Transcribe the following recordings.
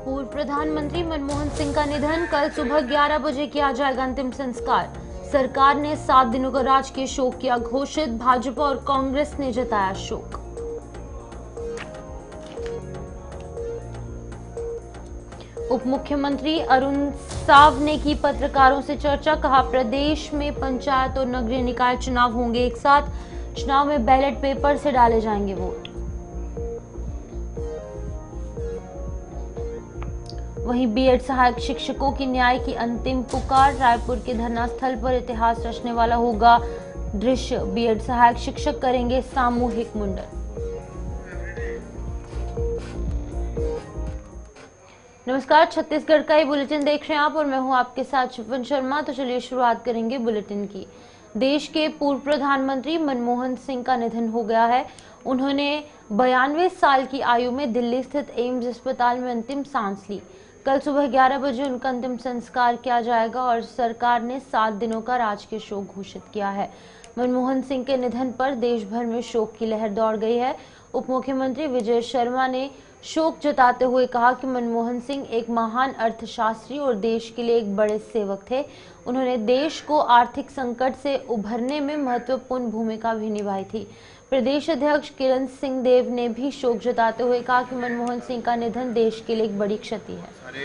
पूर्व प्रधानमंत्री मनमोहन सिंह का निधन, कल सुबह 11 बजे किया जाएगा अंतिम संस्कार। सरकार ने 7 दिनों का राजकीय शोक किया घोषित, भाजपा और कांग्रेस ने जताया शोक। उप मुख्यमंत्री अरुण साव ने की पत्रकारों से चर्चा, कहा प्रदेश में पंचायत और नगरीय निकाय चुनाव होंगे एक साथ, चुनाव में बैलेट पेपर से डाले जाएंगे वोट। वहीं बीएड सहायक शिक्षकों की न्याय की अंतिम पुकार, रायपुर के धरना स्थल पर इतिहास रचने वाला होगा दृश्य, बीएड सहायक शिक्षक करेंगे सामूहिक मुंडन। नमस्कार, छत्तीसगढ़ का ये बुलेटिन देख रहे हैं आप और मैं हूं आपके साथ शिवन शर्मा। तो चलिए शुरुआत करेंगे बुलेटिन की। देश के पूर्व प्रधानमंत्री मनमोहन सिंह का निधन हो गया है। उन्होंने 92 साल की आयु में दिल्ली स्थित एम्स अस्पताल में अंतिम सांस ली। कल सुबह 11 बजे उनका अंतिम संस्कार किया जाएगा और सरकार ने 7 दिनों का राजकीय शोक घोषित किया है। मनमोहन सिंह के निधन पर देश भर में शोक की लहर दौड़ गई है। उप मुख्यमंत्री विजय शर्मा ने शोक जताते हुए कहा कि मनमोहन सिंह एक महान अर्थशास्त्री और देश के लिए एक बड़े सेवक थे। उन्होंने देश को आर्थिक संकट से उभरने में महत्वपूर्ण भूमिका भी निभाई थी। प्रदेश अध्यक्ष किरण सिंह देव ने भी शोक जताते हुए कहा कि मनमोहन सिंह का निधन देश के लिए एक बड़ी क्षति है। सारे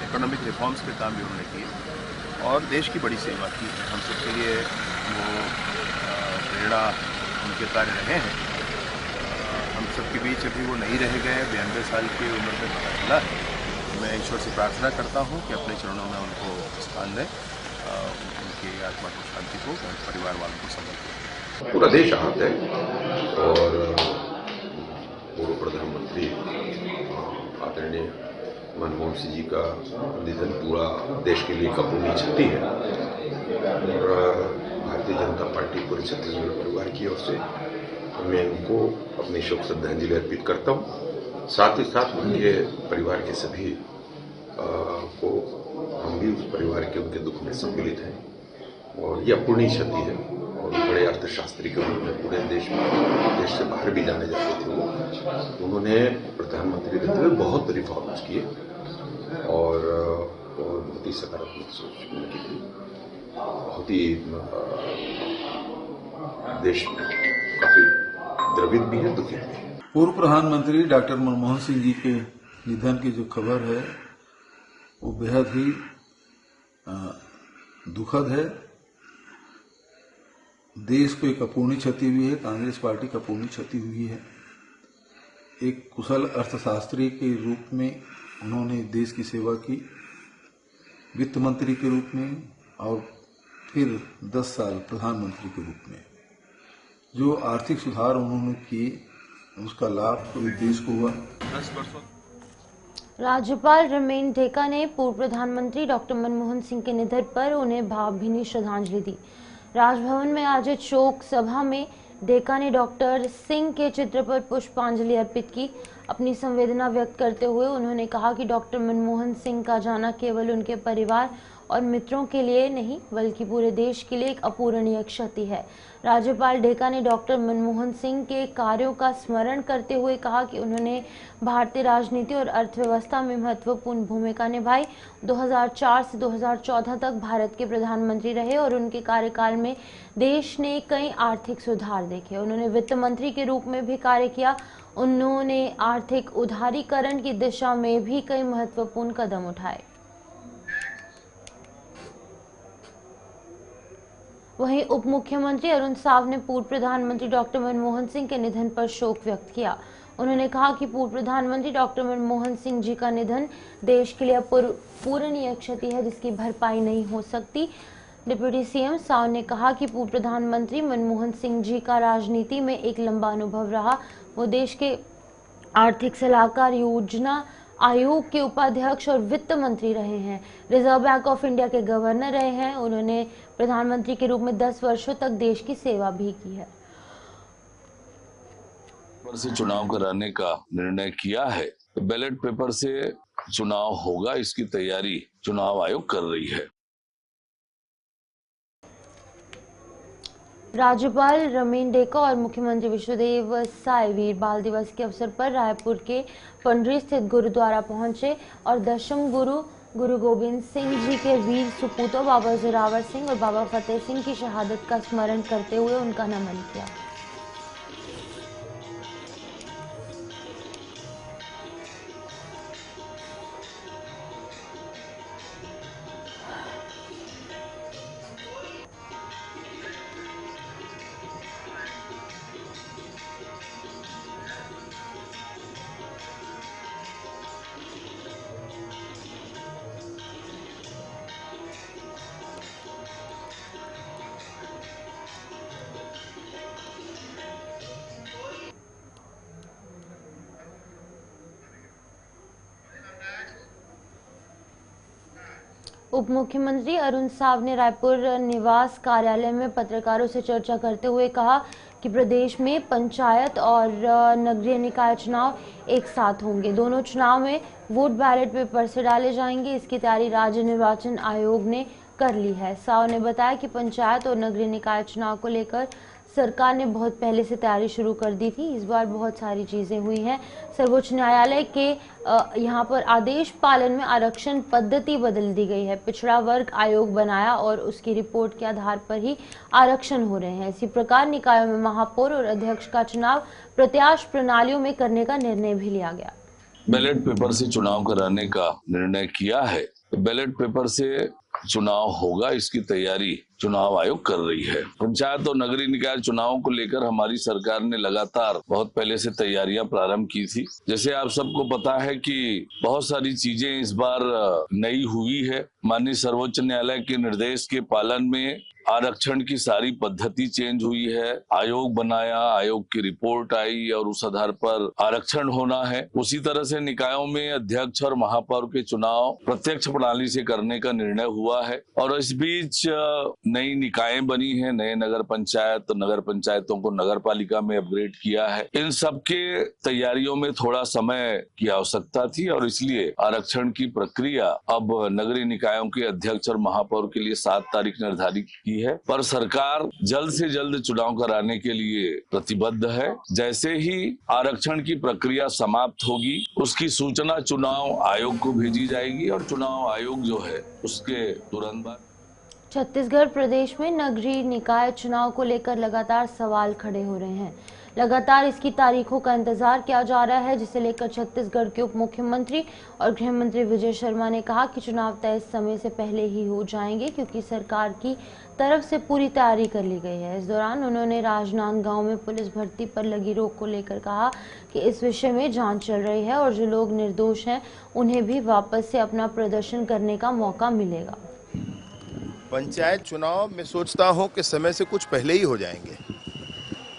इकोनॉमिक रिफॉर्म्स के काम भी उन्होंने किए और देश की बड़ी सेवा की है। हम सबके लिए वो प्रेरणा उनके कार्य रहे हैं। हम सबके बीच अभी वो नहीं रह गए, 92 साल की उम्र में पता चला है। मैं ईश्वर से प्रार्थना करता हूँ कि अपने चरणों में उनको स्थान दें, उनकी आत्मा को शांति हो और परिवार वालों को समर्पित हो। पूरा देश आहत है और पूर्व प्रधानमंत्री आदरणीय मनमोहन सिंह जी का निधन पूरा देश के लिए एक अपूर्णीय क्षति है और भारतीय जनता पार्टी पूरे छत्तीसगढ़ परिवार की ओर से मैं उनको अपनी शोक श्रद्धांजलि अर्पित करता हूँ। साथ ही साथ उनके परिवार के सभी को हम भी उस परिवार के उनके दुख में सम्मिलित हैं और ये अपूर्णीय क्षति है। और बड़े अर्थशास्त्री के रूप में पूरे देश में देश से बाहर भी जाने जाते थे वो। उन्होंने प्रधानमंत्री रहते हुए बहुत रिफॉर्म्स किए और बहुत ही सकारात्मक सोच उनकी थी। बहुत ही देश काफी द्रवित भी है, दुखित भी है। पूर्व प्रधानमंत्री डॉक्टर मनमोहन सिंह जी के निधन की जो खबर है वो बेहद ही दुखद है। देश को एक अपूर्णीय क्षति हुई है, कांग्रेस पार्टी को अपूर्णीय क्षति हुई है। एक कुशल अर्थशास्त्री के रूप में उन्होंने देश की सेवा की, वित्त मंत्री के रूप में और फिर 10 साल प्रधानमंत्री के रूप में। जो आर्थिक सुधार उन्होंने किए उसका लाभ पूरे देश को हुआ। 10 वर्षों राज्यपाल रमेन ढेका ने पूर्व प्रधानमंत्री डॉक्टर मनमोहन सिंह के निधन पर उन्हें भावभीनी श्रद्धांजलि दी। राजभवन में आयोजित शोक सभा में ढेका ने डॉक्टर सिंह के चित्र पर पुष्पांजलि अर्पित की। अपनी संवेदना व्यक्त करते हुए उन्होंने कहा कि डॉक्टर मनमोहन सिंह का जाना केवल उनके परिवार और मित्रों के लिए नहीं बल्कि पूरे देश के लिए एक अपूरणीय क्षति है। राज्यपाल ढेका ने डॉक्टर मनमोहन सिंह के कार्यों का स्मरण करते हुए कहा कि उन्होंने भारतीय राजनीति और अर्थव्यवस्था में महत्वपूर्ण भूमिका निभाई। 2004 से 2014 तक भारत के प्रधानमंत्री रहे और उनके कार्यकाल में देश ने कई आर्थिक सुधार देखे। उन्होंने वित्त मंत्री के रूप में भी कार्य किया। उन्होंने आर्थिक उदारीकरण की दिशा में भी कई महत्वपूर्ण कदम उठाए। वहीं उप मुख्यमंत्री अरुण साव ने पूर्व प्रधानमंत्री डॉक्टर मनमोहन सिंह के निधन पर शोक व्यक्त किया। उन्होंने कहा कि पूर्व प्रधानमंत्री डॉक्टर मनमोहन सिंह जी का निधन देश के लिए अपूरणीय क्षति है जिसकी भरपाई नहीं हो सकती। डिप्टी सीएम साव ने कहा कि पूर्व प्रधानमंत्री मनमोहन सिंह जी का राजनीति में एक लंबा अनुभव रहा। वो देश के आर्थिक सलाहकार, योजना आयोग के उपाध्यक्ष और वित्त मंत्री रहे हैं। रिजर्व बैंक ऑफ इंडिया के गवर्नर रहे हैं। उन्होंने प्रधानमंत्री के रूप में 10 वर्षों तक देश की सेवा भी की है। से चुनाव कराने का निर्णय किया है तो बैलेट पेपर से चुनाव होगा, इसकी तैयारी चुनाव आयोग कर रही है। राज्यपाल रमेन डेका और मुख्यमंत्री विष्णुदेव साय वीर बाल दिवस के अवसर पर रायपुर के पंडरी स्थित गुरुद्वारा पहुंचे और दशम गुरु गुरु गोविंद सिंह जी के वीर सुपूतों बाबा जोरावर सिंह और बाबा फतेह सिंह की शहादत का स्मरण करते हुए उनका नमन किया। उप मुख्यमंत्री अरुण साव ने रायपुर निवास कार्यालय में पत्रकारों से चर्चा करते हुए कहा कि प्रदेश में पंचायत और नगरीय निकाय चुनाव एक साथ होंगे। दोनों चुनाव में वोट बैलेट पेपर से डाले जाएंगे। इसकी तैयारी राज्य निर्वाचन आयोग ने कर ली है। साव ने बताया कि पंचायत और नगरीय निकाय चुनाव को लेकर सरकार ने बहुत पहले से तैयारी शुरू कर दी थी। इस बार बहुत सारी चीजें हुई हैं। सर्वोच्च न्यायालय के यहाँ पर आदेश पालन में आरक्षण पद्धति बदल दी गई है। पिछड़ा वर्ग आयोग बनाया और उसकी रिपोर्ट के आधार पर ही आरक्षण हो रहे हैं। इसी प्रकार निकायों में महापौर और अध्यक्ष का चुनाव प्रत्याश प्रणालियों में करने का निर्णय भी लिया गया। बैलेट पेपर से चुनाव कराने का निर्णय किया है। बैलेट पेपर से चुनाव होगा, इसकी तैयारी चुनाव आयोग कर रही है। पंचायत और नगरीय निकाय चुनावों को लेकर हमारी सरकार ने लगातार बहुत पहले से तैयारियां प्रारंभ की थी। जैसे आप सबको पता है कि बहुत सारी चीजें इस बार नई हुई है। माननीय सर्वोच्च न्यायालय के निर्देश के पालन में आरक्षण की सारी पद्धति चेंज हुई है। आयोग बनाया, आयोग की रिपोर्ट आई और उस आधार पर आरक्षण होना है। उसी तरह से निकायों में अध्यक्ष और महापौर के चुनाव प्रत्यक्ष प्रणाली से करने का निर्णय हुआ है। और इस बीच नई निकायें बनी हैं, नए नगर पंचायत, नगर पंचायतों को नगर पालिका में अपग्रेड किया है। इन सबके तैयारियों में थोड़ा समय की आवश्यकता थी और इसलिए आरक्षण की प्रक्रिया अब नगरीय निकायों के अध्यक्ष और महापौर के लिए 7 तारीख निर्धारित की है। पर सरकार जल्द से जल्द चुनाव कराने के लिए प्रतिबद्ध है। जैसे ही आरक्षण की प्रक्रिया समाप्त होगी उसकी सूचना चुनाव आयोग को भेजी जाएगी और चुनाव आयोग जो है उसके तुरंत बाद। छत्तीसगढ़ प्रदेश में नगरीय निकाय चुनाव को लेकर लगातार सवाल खड़े हो रहे हैं। लगातार इसकी तारीखों का इंतजार किया जा रहा है, जिसे लेकर छत्तीसगढ़ के उप मुख्यमंत्री और गृह मंत्री विजय शर्मा ने कहा कि चुनाव तय समय से पहले ही हो जाएंगे क्योंकि सरकार की तरफ से पूरी तैयारी कर ली गई है। इस दौरान उन्होंने राजनांदगांव में पुलिस भर्ती पर लगी रोक को लेकर कहा कि इस विषय में जांच चल रही है और जो लोग निर्दोष हैं उन्हें भी वापस से अपना प्रदर्शन करने का मौका मिलेगा। पंचायत चुनाव मैं सोचता हूं कि समय से कुछ पहले ही हो जाएंगे।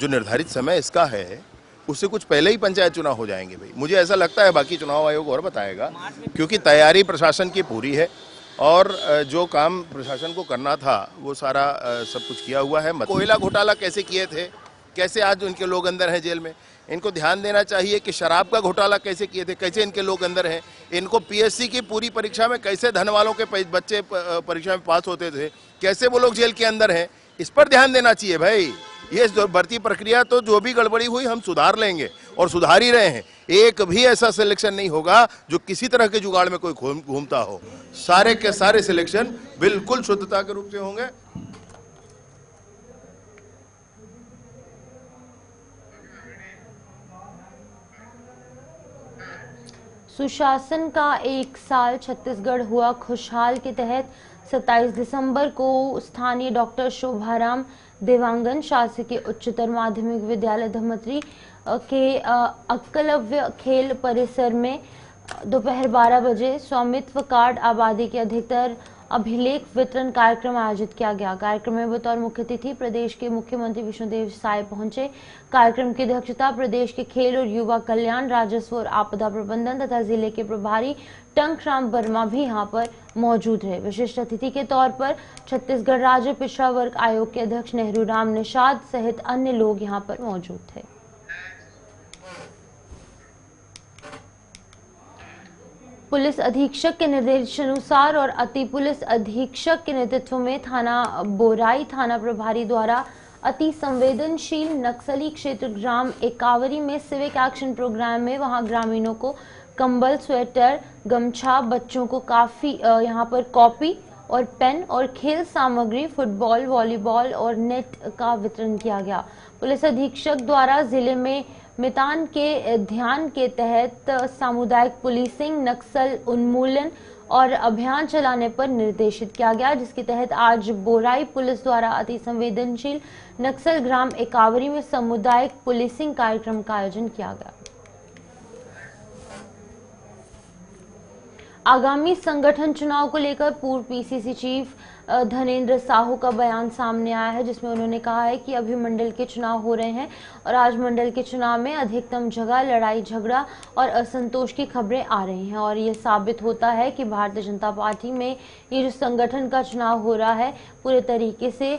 जो निर्धारित समय इसका है उससे कुछ पहले ही पंचायत चुनाव हो जाएंगे भाई, मुझे ऐसा लगता है। बाकी चुनाव आयोग और बताएगा, क्योंकि तैयारी प्रशासन की पूरी है और जो काम प्रशासन को करना था वो सारा सब कुछ किया हुआ है। कोयला घोटाला कैसे किए थे, कैसे आज उनके लोग अंदर हैं जेल में, इनको ध्यान देना चाहिए कि शराब का घोटाला कैसे किए थे, कैसे इनके लोग अंदर हैं। इनको पीएससी की पूरी परीक्षा में कैसे धन वालों के बच्चे परीक्षा में पास होते थे, कैसे वो लोग जेल के अंदर हैं, इस पर ध्यान देना चाहिए भाई। ये भर्ती प्रक्रिया तो जो भी गड़बड़ी हुई हम सुधार लेंगे और सुधार ही रहे हैं। एक भी ऐसा सिलेक्शन नहीं होगा जो किसी तरह के जुगाड़ में कोई घूमता हो। सारे के सारे सिलेक्शन बिल्कुल शुद्धता के रूप से होंगे। सुशासन का एक साल छत्तीसगढ़ हुआ खुशहाल के तहत 27 दिसंबर को स्थानीय डॉक्टर शोभाराम देवांगन शासकीय उच्चतर माध्यमिक विद्यालय धमतरी के एकलव्य खेल परिसर में दोपहर 12 बजे स्वामित्व कार्ड आबादी के अधिकतर अभिलेख वितरण कार्यक्रम आयोजित किया गया। कार्यक्रम में बतौर मुख्य अतिथि प्रदेश के मुख्यमंत्री विष्णुदेव साय पहुंचे। कार्यक्रम की अध्यक्षता प्रदेश के खेल और युवा कल्याण, राजस्व और आपदा प्रबंधन तथा जिले के प्रभारी टंकराम वर्मा भी यहां पर मौजूद रहे। विशिष्ट अतिथि के तौर पर छत्तीसगढ़ राज्य पिछड़ा वर्ग आयोग के अध्यक्ष नेहरू राम निषाद सहित अन्य लोग यहां पर मौजूद थे। पुलिस अधीक्षक के निर्देशानुसार और अति पुलिस अधीक्षक के नेतृत्व में थाना बोराई थाना प्रभारी द्वारा अति संवेदनशील नक्सली क्षेत्र ग्राम एकावरी में सिविक एक्शन प्रोग्राम में वहां ग्रामीणों को कंबल, स्वेटर, गमछा, बच्चों को काफी यहां पर कॉपी और पेन और खेल सामग्री, फुटबॉल, वॉलीबॉल और नेट का वितरण किया गया। पुलिस अधीक्षक द्वारा जिले में मितान के ध्यान के तहत सामुदायिक पुलिसिंग, नक्सल उन्मूलन और अभियान चलाने पर निर्देशित किया गया, जिसके तहत आज बोराई पुलिस द्वारा अति संवेदनशील नक्सल ग्राम एकावरी में सामुदायिक पुलिसिंग कार्यक्रम का आयोजन किया गया। आगामी संगठन चुनाव को लेकर पूर्व पीसीसी चीफ धनेंद्र साहू का बयान सामने आया है, जिसमें उन्होंने कहा है कि अभी मंडल के चुनाव हो रहे हैं और आज मंडल के चुनाव में अधिकतम जगह लड़ाई झगड़ा और असंतोष की खबरें आ रही हैं और ये साबित होता है कि भारतीय जनता पार्टी में ये जो संगठन का चुनाव हो रहा है पूरे तरीके से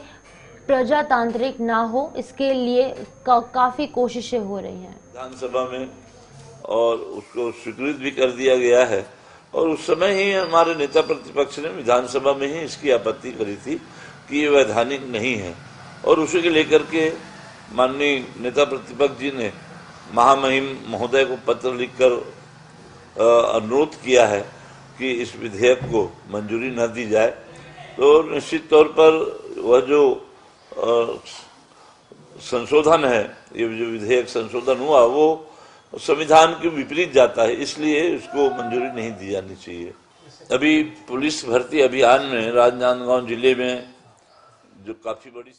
प्रजातांत्रिक ना हो, इसके लिए काफी कोशिशें हो रही हैं विधानसभा में और उसको स्वीकृत भी कर दिया गया है। और उस समय ही हमारे नेता प्रतिपक्ष ने विधानसभा में ही इसकी आपत्ति करी थी कि ये वैधानिक नहीं है और उसी के लेकर के माननीय नेता प्रतिपक्ष जी ने महामहिम महोदय को पत्र लिखकर अनुरोध किया है कि इस विधेयक को मंजूरी न दी जाए। तो निश्चित तौर पर वह जो संशोधन है, ये जो विधेयक संशोधन हुआ वो संविधान के विपरीत जाता है, इसलिए उसको मंजूरी नहीं दी जानी चाहिए। अभी पुलिस भर्ती अभियान में राजनांदगांव जिले में जो काफी बड़ी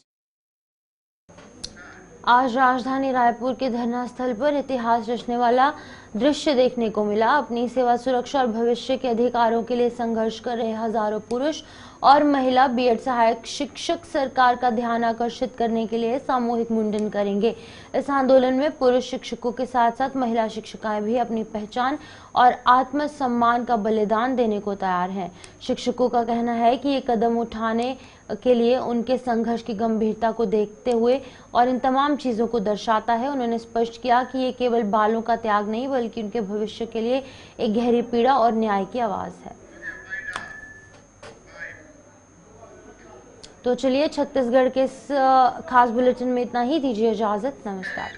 आज राजधानी रायपुर के धरना स्थल पर इतिहास रचने वाला दृश्य देखने को मिला। अपनी सेवा, सुरक्षा और भविष्य के अधिकारों के लिए संघर्ष कर रहे हजारों पुरुष और महिला बीएड सहायक शिक्षक सरकार का ध्यान आकर्षित करने के लिए सामूहिक मुंडन करेंगे। इस आंदोलन में पुरुष शिक्षकों के साथ साथ महिला शिक्षिकाएं भी अपनी पहचान और आत्मसम्मान का बलिदान देने को तैयार हैं। शिक्षकों का कहना है कि ये कदम उठाने के लिए उनके संघर्ष की गंभीरता को देखते हुए और इन तमाम चीजों को दर्शाता है। उन्होंने स्पष्ट किया कि ये केवल बालों का त्याग नहीं बल्कि उनके भविष्य के लिए एक गहरी पीड़ा और न्याय की आवाज है। तो चलिए, छत्तीसगढ़ के इस खास बुलेटिन में इतना ही। दीजिए इजाजत, नमस्कार।